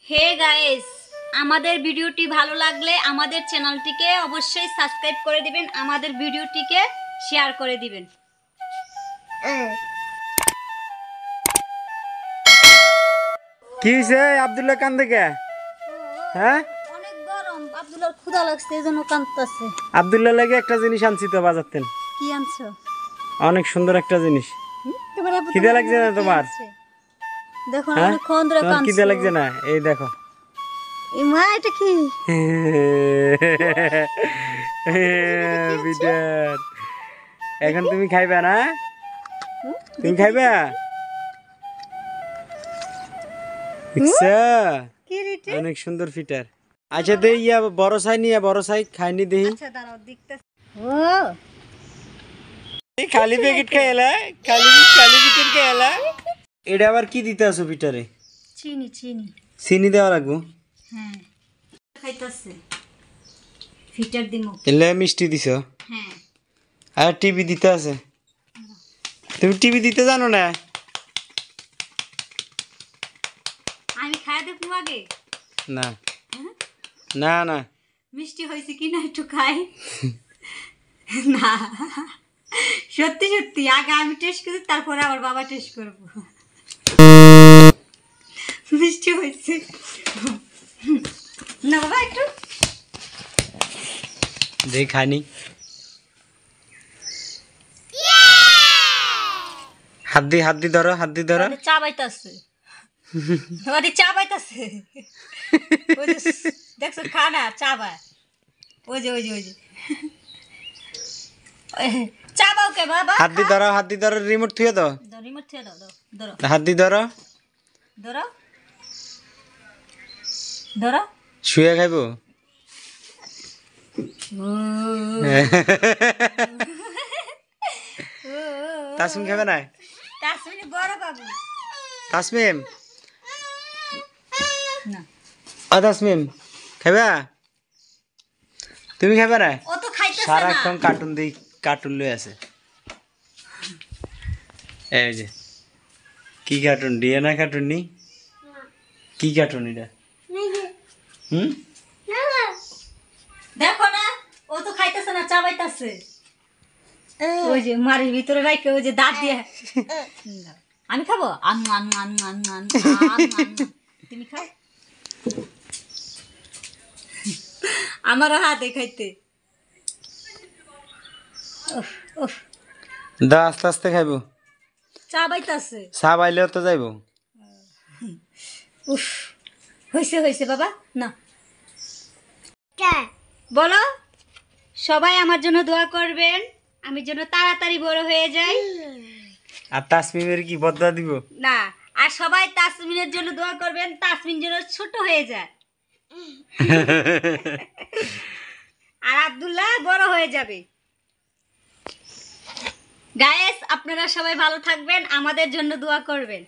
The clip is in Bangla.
হে গাইস, আমাদের ভিডিওটি ভালো লাগলে আমাদের চ্যানেলটিকে অবশ্যই সাবস্ক্রাইব করে দিবেন, আমাদের ভিডিওটিকে শেয়ার করে দিবেন। কি হইছে আব্দুল্লাহ কান্দে কে? হ্যাঁ, অনেক গরম, আব্দুল্লাহর ক্ষুধা লাগছে এজন্য কাঁদতেছে। আব্দুল্লাহ লাগে একটা জিনিস আনছি তো বাজারতেন। কি আনছো? অনেক সুন্দর একটা জিনিস। তোমার আব্বু খিদে লাগছে না তোমার? দেখো না, হ্যাঁ? অনেকক্ষণ ধরে তোমার কাঁদছো। খিদে লাগছে না? এই দেখো। মা এটা কি? বিটার এখন তুমি খাইবা না? তুমি খাইবা? কি রে? অনেক সুন্দর ফিটার। আচ্ছা দে ইয়া বড় সাই নিয়ে বড় সাই খাইনি দেহি। আচ্ছা দাঁড়াও দেখতেছি। ও খালি প্যাকেট খাইলা, খালি ফিটার খাইলা। এটা আবার কি দিতে আছো ফিটারে? চিনি চিনি চিনি দেওয়া লাগবো। হ্যাঁ, খাইতাছে ফিটার দিমু। এলে মিষ্টি দিছ? হ্যাঁ। আর টিভি দিতে আছে? তুমি টিভি দিতে জানো না? আমি খাই দেবো আগে? না না না, মিষ্টি হয়েছে কি না একটু খাই। না সত্যি সত্যি, আগে আমি টেস্ট করি তারপরে আমার বাবা টেস্ট করবো। মিষ্টি হয়েছে না বাবা, একটু দেখ খানি। হাত দি ধরো, হাত দি ধরো। চা বাইতাছে, চা বাইতাছে। দেখছো খানা চা বায়, ওই যে ওই যে ওই যে চা বাও কে বাবা? হাত দি ধরো, রিমোট থুয়ে দাও। রিমোট থেকে দাও, ধরো হাত দি ধরো। ধরো ধরো। শুয়ে খাইবো? তাসমিম খাবে না? তাসমিন বড় বাবু। তাসমিম, না তাসমিম খাইবা? তুমি খাবে না? ও তো খাইতেছে না। সারাক্ষণ কার্টুন দিই, কার্টুন লয়ে আছে। এই যে কি কার্টুন? ডিএনএ কার্টুন নি? কি কার্টুন এটা? হুম, দেখো না, ও তো খাইতেছে না, চাবাইতেছে। ওই যে মারির ভিতরে রাখে, ওই যে দাঁত দিয়ে। আমি খাবো? তুমি খাও। আমারও হাতে খাইতে। দা আস্তে আস্তে খাইবো। চাবাইতেছে। চা বাইলেও তো যাইবো। উফ, হয়েছে হয়েছে বাবা, না বলো। সবাই আমার জন্য দোয়া করবেন, আমি যেন তাড়াতাড়ি বড় হয়ে যাই। আর তাসমিমের কি বদলা দিব? না, আর সবাই তাসমিনের জন্য দোয়া করবেন, তাসমিন যেন ছোট হয়ে যায়। আর আব্দুল্লাহ বড় হয়ে যাবে। গায়েস, আপনারা সবাই ভালো থাকবেন, আমাদের জন্য দোয়া করবেন।